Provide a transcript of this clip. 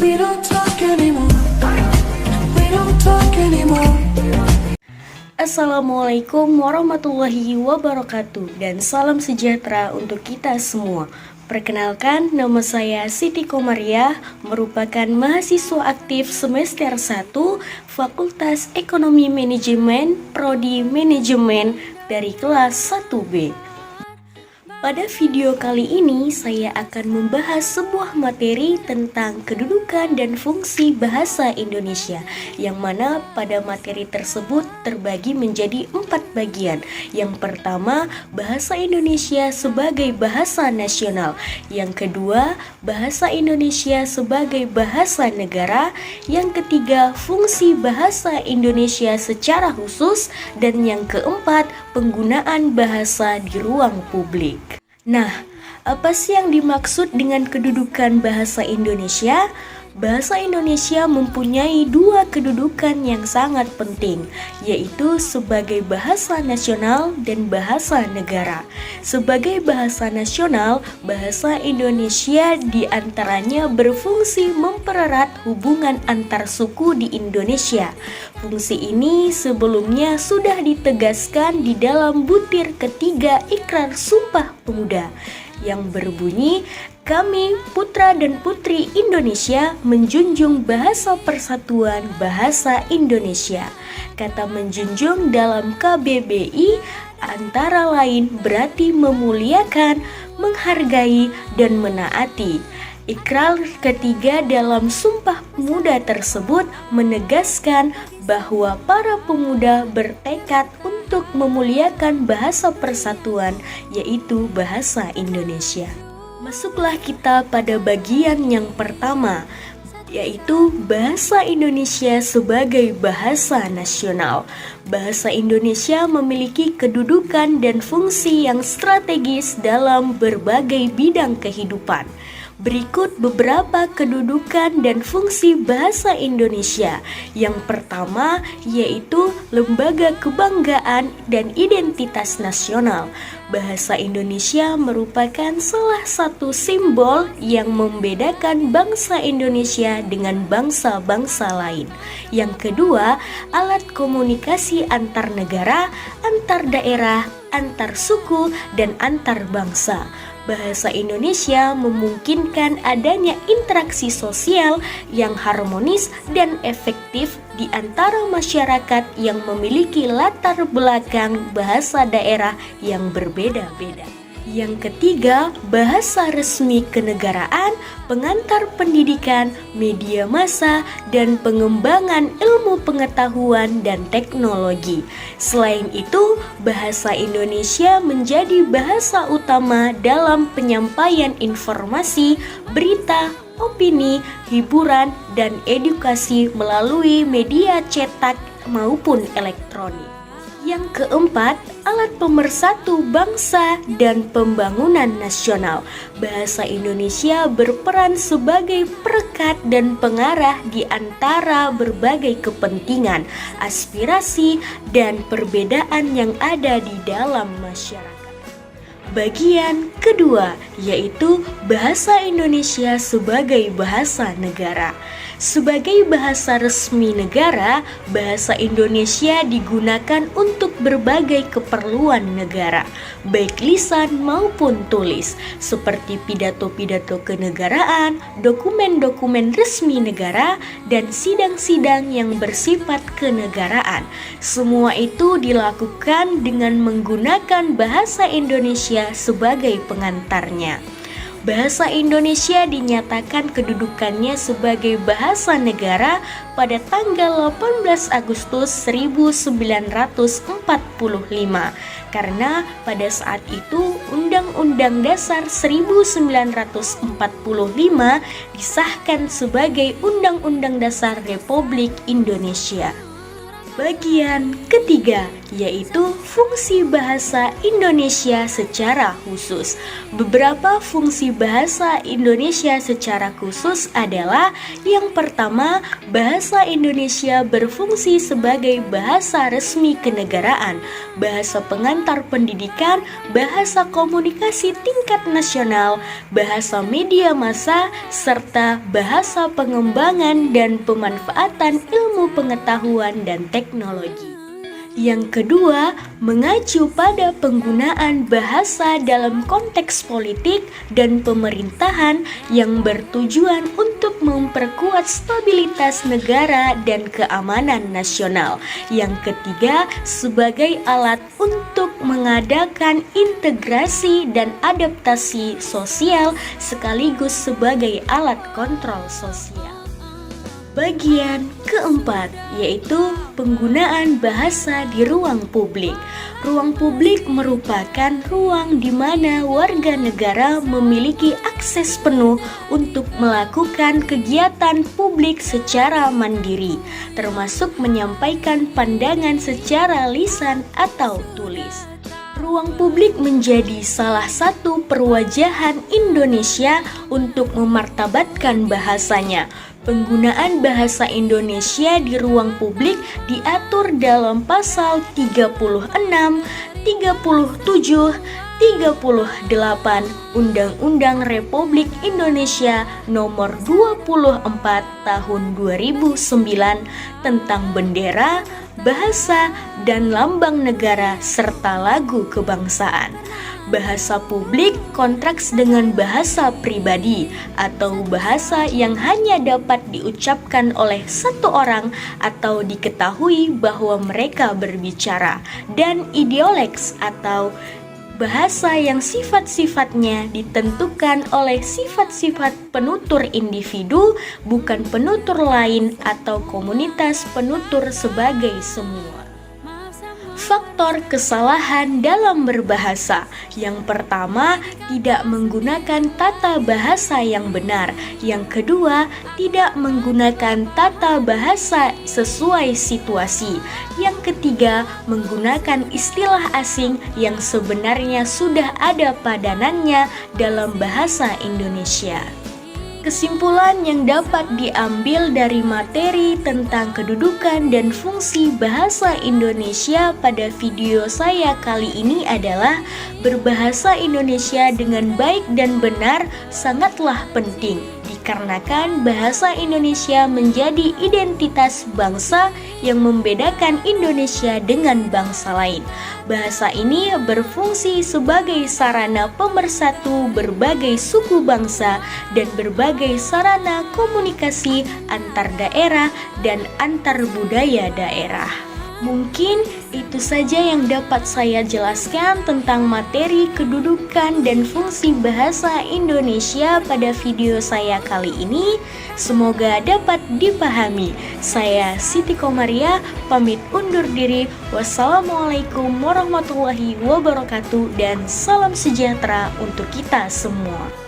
We don't talk anymore. We don't talk anymore. Assalamualaikum warahmatullahi wabarakatuh dan salam sejahtera untuk kita semua. Perkenalkan, nama saya Siti Komariah, merupakan mahasiswa aktif semester 1 Fakultas Ekonomi Manajemen Prodi Manajemen dari kelas 1B. Pada video kali ini saya akan membahas sebuah materi tentang kedudukan dan fungsi bahasa Indonesia, yang mana pada materi tersebut terbagi menjadi 4 bagian. Yang pertama, bahasa Indonesia sebagai bahasa nasional. Yang kedua, bahasa Indonesia sebagai bahasa negara. Yang ketiga, fungsi bahasa Indonesia secara khusus. Dan yang keempat, penggunaan bahasa di ruang publik. Nah, apa sih yang dimaksud dengan kedudukan bahasa Indonesia? Bahasa Indonesia mempunyai 2 kedudukan yang sangat penting, yaitu sebagai bahasa nasional dan bahasa negara. Sebagai bahasa nasional, bahasa Indonesia diantaranya berfungsi mempererat hubungan antar suku di Indonesia. Fungsi ini sebelumnya sudah ditegaskan di dalam butir ketiga Ikrar Sumpah Pemuda yang berbunyi, "Kami, putra dan putri Indonesia, menjunjung bahasa persatuan bahasa Indonesia." Kata menjunjung dalam KBBI antara lain berarti memuliakan, menghargai, dan menaati. Ikrar ketiga dalam Sumpah Pemuda tersebut menegaskan bahwa para pemuda bertekad untuk memuliakan bahasa persatuan, yaitu bahasa Indonesia. Masuklah kita pada bagian yang pertama, yaitu bahasa Indonesia sebagai bahasa nasional. Bahasa Indonesia memiliki kedudukan dan fungsi yang strategis dalam berbagai bidang kehidupan. Berikut beberapa kedudukan dan fungsi bahasa Indonesia. Yang pertama yaitu lembaga kebanggaan dan identitas nasional. Bahasa Indonesia merupakan salah satu simbol yang membedakan bangsa Indonesia dengan bangsa-bangsa lain. Yang kedua, alat komunikasi antar negara, antar daerah, antar suku, dan antar bangsa. Bahasa Indonesia memungkinkan adanya interaksi sosial yang harmonis dan efektif di antara masyarakat yang memiliki latar belakang bahasa daerah yang berbeda-beda. Yang ketiga, bahasa resmi kenegaraan, pengantar pendidikan, media massa, dan pengembangan ilmu pengetahuan dan teknologi. Selain itu, bahasa Indonesia menjadi bahasa utama dalam penyampaian informasi, berita, opini, hiburan, dan edukasi melalui media cetak maupun elektronik. Yang keempat, alat pemersatu bangsa dan pembangunan nasional. Bahasa Indonesia berperan sebagai perekat dan pengarah di antara berbagai kepentingan, aspirasi, dan perbedaan yang ada di dalam masyarakat. Bagian kedua, yaitu bahasa Indonesia sebagai bahasa negara. Sebagai bahasa resmi negara, bahasa Indonesia digunakan untuk berbagai keperluan negara, baik lisan maupun tulis, seperti pidato-pidato kenegaraan, dokumen-dokumen resmi negara, dan sidang-sidang yang bersifat kenegaraan. Semua itu dilakukan dengan menggunakan bahasa Indonesia sebagai pengantarnya. Bahasa Indonesia dinyatakan kedudukannya sebagai bahasa negara pada tanggal 18 Agustus 1945 karena pada saat itu Undang-Undang Dasar 1945 disahkan sebagai Undang-Undang Dasar Republik Indonesia. Bagian ketiga, yaitu fungsi bahasa Indonesia secara khusus. Beberapa fungsi bahasa Indonesia secara khusus adalah yang pertama, bahasa Indonesia berfungsi sebagai bahasa resmi kenegaraan, bahasa pengantar pendidikan, bahasa komunikasi tingkat nasional, bahasa media massa, serta bahasa pengembangan dan pemanfaatan ilmu pengetahuan dan teknologi. Yang kedua, mengacu pada penggunaan bahasa dalam konteks politik dan pemerintahan yang bertujuan untuk memperkuat stabilitas negara dan keamanan nasional. Yang ketiga, sebagai alat untuk mengadakan integrasi dan adaptasi sosial sekaligus sebagai alat kontrol sosial. Bagian keempat, yaitu penggunaan bahasa di ruang publik. Ruang publik merupakan ruang di mana warga negara memiliki akses penuh untuk melakukan kegiatan publik secara mandiri, termasuk menyampaikan pandangan secara lisan atau tulis. Ruang publik menjadi salah satu perwajahan Indonesia untuk memartabatkan bahasanya. Penggunaan bahasa Indonesia di ruang publik diatur dalam pasal 36, 37, 38 Undang-Undang Republik Indonesia Nomor 24 Tahun 2009 tentang bendera, bahasa, dan lambang negara serta lagu kebangsaan. Bahasa publik kontraks dengan bahasa pribadi atau bahasa yang hanya dapat diucapkan oleh satu orang atau diketahui bahwa mereka berbicara, dan idioleks atau bahasa yang sifat-sifatnya ditentukan oleh sifat-sifat penutur individu, bukan penutur lain atau komunitas penutur sebagai semua. Faktor kesalahan dalam berbahasa. Yang pertama, tidak menggunakan tata bahasa yang benar. Yang kedua, tidak menggunakan tata bahasa sesuai situasi. Yang ketiga, menggunakan istilah asing yang sebenarnya sudah ada padanannya dalam bahasa Indonesia. Kesimpulan yang dapat diambil dari materi tentang kedudukan dan fungsi bahasa Indonesia pada video saya kali ini adalah berbahasa Indonesia dengan baik dan benar sangatlah penting, dikarenakan bahasa Indonesia menjadi identitas bangsa yang membedakan Indonesia dengan bangsa lain. Bahasa ini berfungsi sebagai sarana pemersatu berbagai suku bangsa dan berbagai sarana komunikasi antar daerah dan antar budaya daerah. Mungkin itu saja yang dapat saya jelaskan tentang materi kedudukan dan fungsi bahasa Indonesia pada video saya kali ini. Semoga dapat dipahami. Saya Siti Komaria, pamit undur diri. Wassalamualaikum warahmatullahi wabarakatuh dan salam sejahtera untuk kita semua.